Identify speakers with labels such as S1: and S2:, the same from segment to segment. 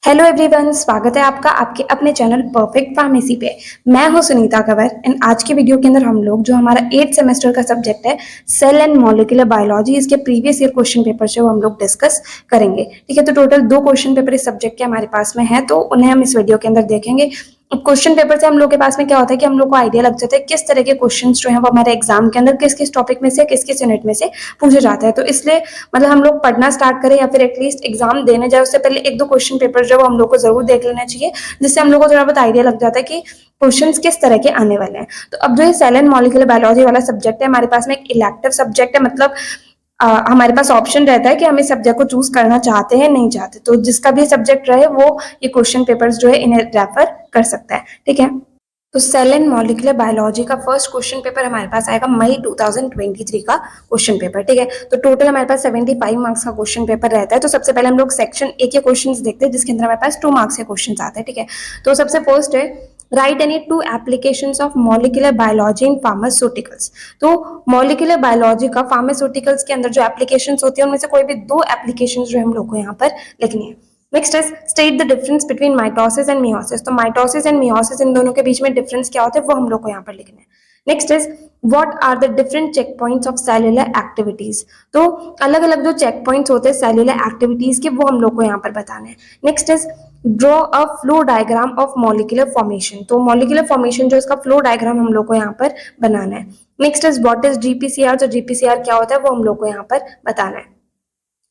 S1: Hello everyone, स्वागत है आपका आपके अपने चैनल परफेक्ट फार्मेसी पे। मैं हूं सुनीता कंवर एंड आज के वीडियो के अंदर हम लोग जो हमारा 8th सेमेस्टर का सब्जेक्ट है सेल एंड मॉलिक्यूलर बायोलॉजी, इसके प्रीवियस ईयर क्वेश्चन पेपर से वो हम लोग डिस्कस करेंगे। ठीक है, तो टोटल 2 क्वेश्चन पेपर इस सब्जेक्ट के हमारे पास में है, तो उन्हें हम इस वीडियो के अंदर देखेंगे। क्वेश्चन पेपर से हम लोग के पास में क्या होता है कि हम लोग को आइडिया लग जाता है किस तरह के क्वेश्चंस जो है वो हमारे एग्जाम के अंदर किस किस टॉपिक में से किस किस यूनिट में से पूछे जाते हैं। तो इसलिए मतलब हम लोग पढ़ना स्टार्ट करें या फिर एटलीस्ट एग्जाम देने जाए उससे पहले 1-2 क्वेश्चन पेपर जो हम लोग को जरूर देख लेना चाहिए, जिससे हम लोग को थोड़ा बहुत आइडिया लग जाता है कि क्वेश्चंस किस तरह के आने वाले हैं। तो अब जो है सेल एंड मॉलिक्यूलर बायोलॉजी वाला सब्जेक्ट है हमारे पास में एक इलेक्टिव सब्जेक्ट है, मतलब हमारे पास ऑप्शन रहता है कि हम इस सब्जेक्ट को चूज करना चाहते हैं नहीं चाहते, तो जिसका भी सब्जेक्ट रहे वो ये क्वेश्चन पेपर्स जो है इन्हें रेफर कर सकता है। ठीक है, तो सेल एंड मॉलिक्यूलर बायोलॉजी का फर्स्ट क्वेश्चन पेपर हमारे पास आएगा मई 2023 का क्वेश्चन पेपर। ठीक है, तो टोटल हमारे पास 75 मार्क्स का क्वेश्चन पेपर रहता है। तो सबसे पहले हम लोग सेक्शन ए के क्वेश्चंस देखते हैं, जिसके अंदर हमारे पास 2 मार्क्स के क्वेश्चंस आते हैं। ठीक है, तो सबसे फर्स्ट है right any 2 applications of molecular biology in pharmaceuticals. तो मॉलिक्यूलर बायोलॉजी का फार्मास्यूटिकल्स के अंदर जो एप्लीकेशंस होती है उनमें से कोई भी 2 एप्लीकेशंस जो हम लोग को यहाँ पर लिखनी है। Next is state the difference between mitosis and meiosis. तो माइटोसिस एंड मियोसिस इन दोनों के बीच में डिफरेंस क्या होता है वो हम लोग को यहाँ पर लिखना है। Next is what are the different check points of cellular activities. तो अलग अलग जो चेक पॉइंट्स होते हैं सेलुलर एक्टिविटीज के वो हम लोग को यहाँ पर बताना है। Next is draw a flow diagram of molecular formation. तो मॉलिक्यूलर फॉर्मेशन जो इसका फ्लो डायग्राम हम लोग को यहाँ पर बनाना है। Next is what is GPCR. तो जीपीसीआर क्या होता है वो हम लोग को यहाँ पर बताना है।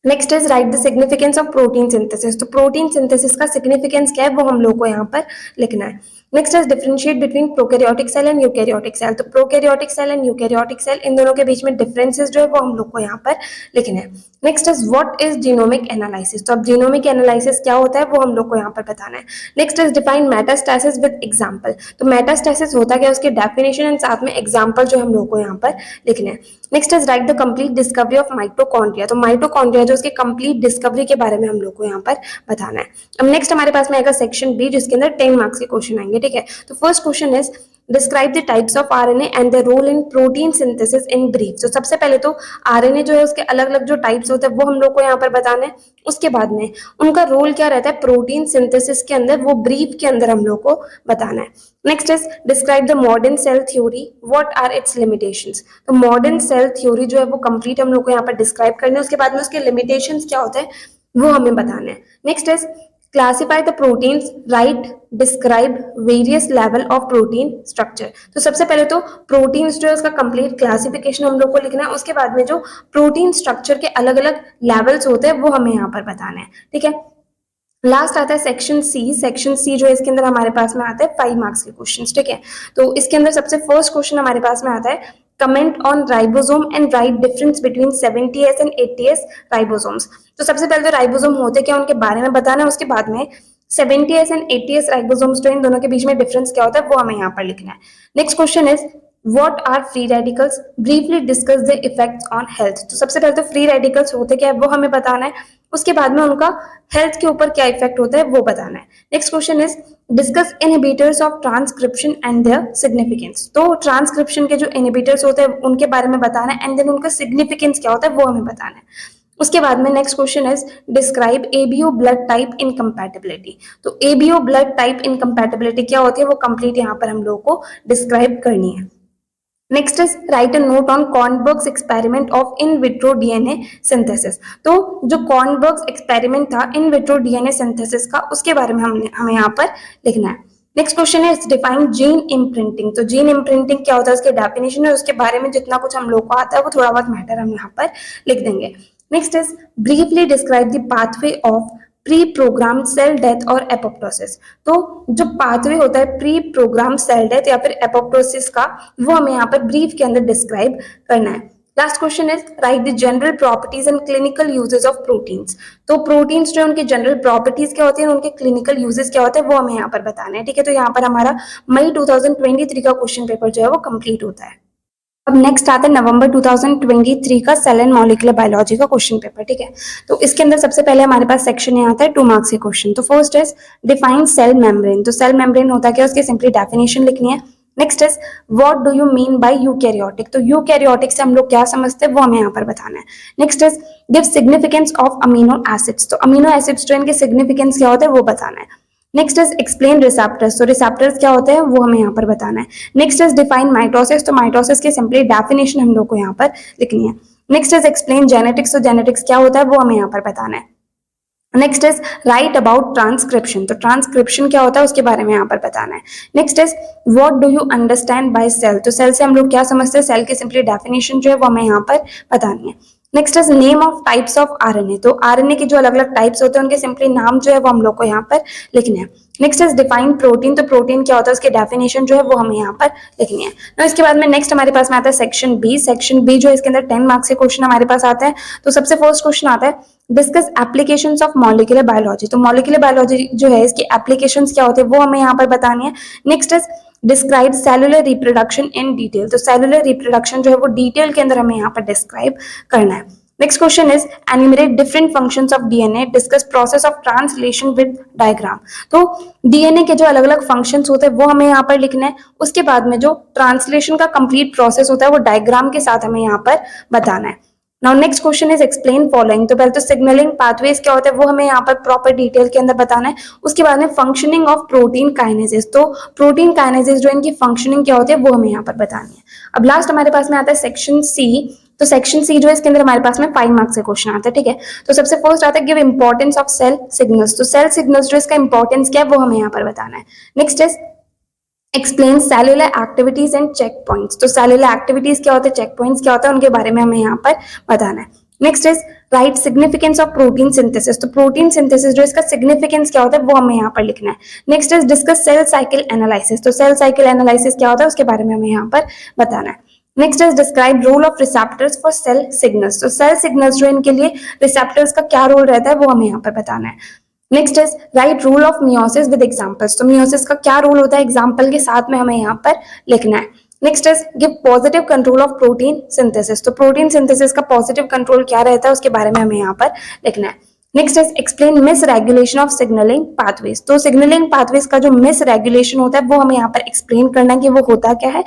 S1: Next is right the significance of protein synthesis. तो प्रोटीन सिंथेसिस का सिग्निफिकेंस क्या है वो हम लोग को यहाँ पर लिखना है। Next is differentiate between prokaryotic cell and eukaryotic cell. तो prokaryotic cell and eukaryotic cell इन दोनों के बीच में डिफरेंसेस जो है वो हम लोग को यहाँ पर लिखना है। Next is what is genomic analysis. तो अब जीनोमिक एनालिसिस क्या होता है वो हम लोग को यहाँ पर बताना है। Next is define metastasis with example. तो मेटास्टैसिस होता क्या है उसके डेफिनेशन एंड साथ में एग्जांपल जो हम लोग को यहाँ पर लिखना है। Next is right the complete discovery of mitochondria. तो माइटोकॉन्ड्रिया जो उसके कंप्लीट डिस्कवरी के बारे में हम लोग को यहाँ पर बताना है। अब नेक्स्ट हमारे पास में आएगा सेक्शन बी, जिसके अंदर 10 मार्क्स के क्वेश्चन आएंगे। ठीक है, तो first question is describe the types of RNA and the role in protein synthesis in brief. तो सबसे पहले तो आरएनए जो है उसके अलग अलग जो टाइप्स होते हैं वो हम लोग को यहाँ पर बताना है। उसके बाद में उनका रोल क्या रहता है प्रोटीन सिंथेसिस के अंदर, वो ब्रीफ के अंदर हम लोग को बताना है। Next is describe the modern cell theory, what are its limitations. तो मॉडर्न सेल थ्योरी जो है वो कंप्लीट हम लोग को यहाँ पर डिस्क्राइब करना है। उसके बाद में उसके लिमिटेशंस क्या होते हैं वो हमें बताना है। Next is classify the proteins, right describe various level of protein structure. तो सबसे पहले तो प्रोटीन्स जो है उसका कंप्लीट क्लासिफिकेशन हम लोग को लिखना है। उसके बाद में जो प्रोटीन स्ट्रक्चर के अलग अलग लेवल्स होते हैं वो हमें यहाँ पर बताना है। ठीक है, लास्ट आता है सेक्शन सी। सेक्शन सी जो है इसके अंदर हमारे पास में आता है 5 मार्क्स के क्वेश्चंस। ठीक है, तो इसके अंदर सबसे फर्स्ट क्वेश्चन हमारे पास में आता है comment on ribosome and right difference between 70s and 80s ribosomes. तो सबसे पहले तो राइबोसोम होते क्या उनके बारे में बताना है। उसके बाद में 70s एंड 80s राइबोसोम्स जो इन दोनों के बीच में डिफरेंस क्या होता है वो हमें यहाँ पर लिखना है। Next question is What are free radicals? Briefly discuss the effects on health. तो सबसे पहले तो फ्री रेडिकल्स होते क्या है वो हमें बताना है। उसके बाद में उनका हेल्थ के ऊपर क्या इफेक्ट होता है वो बताना है। Next question is discuss inhibitors of transcription and their significance. तो ट्रांसक्रिप्शन के जो इनहिबिटर्स होते हैं उनके बारे में बताना है एंड देन उनका सिग्निफिकेंस क्या होता है वो हमें बताना है। उसके बाद में next question is describe ABO blood type incompatibility. तो एबीओ ब्लड टाइप इनकम्पैटिबिलिटी क्या होती है वो कंप्लीट यहाँ पर हम लोग को डिस्क्राइब करनी है। Next is write a note on Kornberg's experiment of in vitro DNA synthesis. तो जो कॉर्नबर्ग्स एक्सपेरिमेंट था इन विट्रो डीएनए सिंथेसिस का उसके बारे में हमें यहाँ पर लिखना है। Next question is define gene imprinting. तो जीन इम्प्रिंटिंग क्या होता है उसके डेफिनेशन है, उसके बारे में जितना कुछ हम लोग को आता है वो थोड़ा बहुत मैटर हम यहाँ पर लिख देंगे। Next is briefly describe the pathway of pre programme cell death और एपोप्टोसिस। तो जो पाथवे होता है प्री प्रोग्राम सेल डेथ या फिर एपोप्टोसिस का वो हमें यहाँ पर ब्रीफ के अंदर डिस्क्राइब करना है। Last question is right the general properties and clinical uses of proteins. तो प्रोटीन्स जो उनके जनरल प्रॉपर्टीज क्या होती है उनके क्लिनिकल यूजेस क्या होते हैं वो हमें यहाँ पर बताना है। ठीक है, तो यहाँ पर हमारा मई 2023 का क्वेश्चन पेपर जो है वो कंप्लीट होता है। अब नेक्स्ट आता है नवंबर 2023 का सेल एंड मॉलिक्यूलर बायोलॉजी का क्वेश्चन पेपर। ठीक है, तो इसके अंदर सबसे पहले हमारे पास सेक्शन यहाँ आता है 2 मार्क्स के क्वेश्चन। तो first is define cell membrane. तो सेल मेम्ब्रेन होता क्या है उसकी सिंपली डेफिनेशन लिखनी है। Next is what do you mean by eukaryotic, तो यूकैरियोटिक से हम लोग क्या समझते हैं वो हमें यहाँ पर बताना है। Next is give significance of amino acids, तो अमीनो एसिड्स जो इनके सिग्निफिकेंस क्या होता है वो बताना है। नेक्स्ट इज एक्सप्लेन रिसेप्टर्स, तो रिसेप्टर्स क्या होते हैं वो हमें यहाँ पर बताना है। नेक्स्ट इज डिफाइन माइटोसिस, तो माइटोसिस की सिंपली डेफिनेशन हम लोग को यहाँ पर लिखनी है। नेक्स्ट इज एक्सप्लेन जेनेटिक्स, तो जेनेटिक्स क्या होता है वो हमें यहाँ पर बताना है। Next is right about transcription, तो ट्रांसक्रिप्शन क्या होता है उसके बारे में यहाँ पर बताना है। Next is what do you understand by cell, तो सेल से हम लोग क्या समझते हैं, सेल की सिंपली डेफिनेशन जो है वो हमें यहाँ पर बतानी है। Next is name of types of RNA, तो आरएनए के जो अलग अलग टाइप्स होते हैं उनके सिंपली नाम जो है वो हम लोग को यहाँ पर लिखने हैं। नेक्स्ट इज डिफाइन प्रोटीन, तो प्रोटीन क्या होता है उसकी डेफिनेशन जो है वो हमें यहाँ पर लिखनी है। तो इसके बाद में नेक्स्ट हमारे पास में आता है सेक्शन बी। सेक्शन बी जो है इसके अंदर 10 मार्क्स के क्वेश्चन हमारे पास आते हैं। तो सबसे फर्स्ट क्वेश्चन आता है discuss applications of molecular biology, तो मॉलिक्यूलर बायोलॉजी जो है इसकी एप्लीकेशंस क्या होते हैं वो हमें यहाँ पर बतानी है। Next is describe cellular reproduction in detail, तो सेलुलर रिप्रोडक्शन जो है वो डिटेल के अंदर हमें यहाँ पर डिस्क्राइब करना है। Next question is एनिमरेट different functions of DNA, discuss process of translation with diagram, तो डीएनए के जो अलग अलग फंक्शंस होते हैं वो हमें यहाँ पर लिखना है। उसके बाद में जो ट्रांसलेशन का कंप्लीट प्रोसेस होता है वो डायग्राम के साथ हमें यहाँ पर बताना है। Now next question is explain following, तो पहले तो सिग्नलिंग पाथवेज क्या होता है वो हमें यहाँ पर प्रॉपर डिटेल के अंदर बताना है। उसके बाद में फंक्शनिंग ऑफ प्रोटीन काइनेसिस, तो प्रोटीन काइनेसिस जो इनकी फंक्शनिंग क्या होती है वो हमें यहाँ पर बतानी है। अब लास्ट हमारे पास में आता है सेक्शन सी, तो सेक्शन सी जो है इसके अंदर हमारे पास में 5 मार्क्स के क्वेश्चन आते हैं, ठीक है। तो सबसे फर्स्ट आता है give importance of cell signals, तो सेल सिग्नल्स जो इसका इंपॉर्टेंस क्या है वो हमें यहाँ पर बताना है। Next is explain cellular activities and check points, तो सेलुलर एक्टिविटीज क्या होते हैं, चेक पॉइंट्स क्या होता है, उनके बारे में हमें यहाँ पर बताना है। Next is right significance of protein synthesis, तो प्रोटीन सिंथेसिस जो इसका सिग्निफिकेंस क्या होता है वो हमें यहाँ पर लिखना है। Next is discuss cell cycle analysis, तो सेल साइकिल एनालिसिस क्या होता है उसके बारे में हमें यहाँ पर बताना है। Next is describe role of receptors for cell signals, तो सेल सिग्नल्स जो इनके लिए रिसेप्टर्स का क्या रोल रहता है वो हमें यहाँ पर बताना है। Next is right rule of meiosis with examples, तो मियोसिस का क्या रोल होता है एग्जांपल के साथ में हमें यहाँ पर लिखना है। Next is give positive control of protein synthesis, तो प्रोटीन सिंथेसिस का पॉजिटिव कंट्रोल क्या रहता है उसके बारे में हमें यहाँ पर लिखना है। Next is explain miss regulation of signalling pathways, तो सिग्नलिंग पाथवेज का जो मिस रेगुलेशन होता है वो हमें यहाँ पर एक्सप्लेन करना है कि वो होता क्या है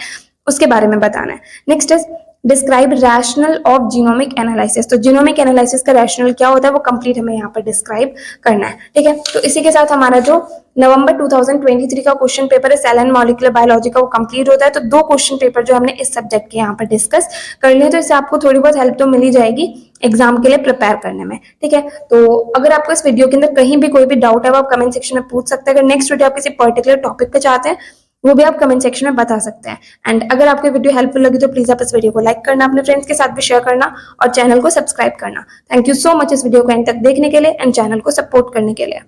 S1: उसके बारे में बताना है। Next is describe rational of genomic analysis, तो जीनोमिक एनालिसिस का रैशनल क्या होता है वो कंप्लीट हमें यहाँ पर डिस्क्राइब करना है, ठीक है। तो इसी के साथ हमारा जो नवंबर 2023 का क्वेश्चन पेपर है सेल एंड मॉलिक्यूलर बायोलॉजी का वो कंप्लीट होता है। तो 2 क्वेश्चन पेपर जो हमने इस सब्जेक्ट के यहाँ पर डिस्कस कर लिए, तो इससे आपको थोड़ी बहुत हेल्प तो मिल ही जाएगी एग्जाम के लिए प्रिपेयर करने में, ठीक है। तो अगर आपको इस वीडियो के अंदर कहीं भी कोई भी डाउट है वो आप कमेंट सेक्शन में पूछ सकते हैं। अगर नेक्स्ट वीडियो आप किसी पर्टिकुलर टॉपिक पे चाहते हैं वो भी आप कमेंट सेक्शन में बता सकते हैं। एंड अगर आपको वीडियो हेल्पफुल लगी तो प्लीज आप इस वीडियो को लाइक करना, अपने फ्रेंड्स के साथ भी शेयर करना और चैनल को सब्सक्राइब करना। थैंक यू सो मच इस वीडियो को एंड तक देखने के लिए एंड चैनल को सपोर्ट करने के लिए।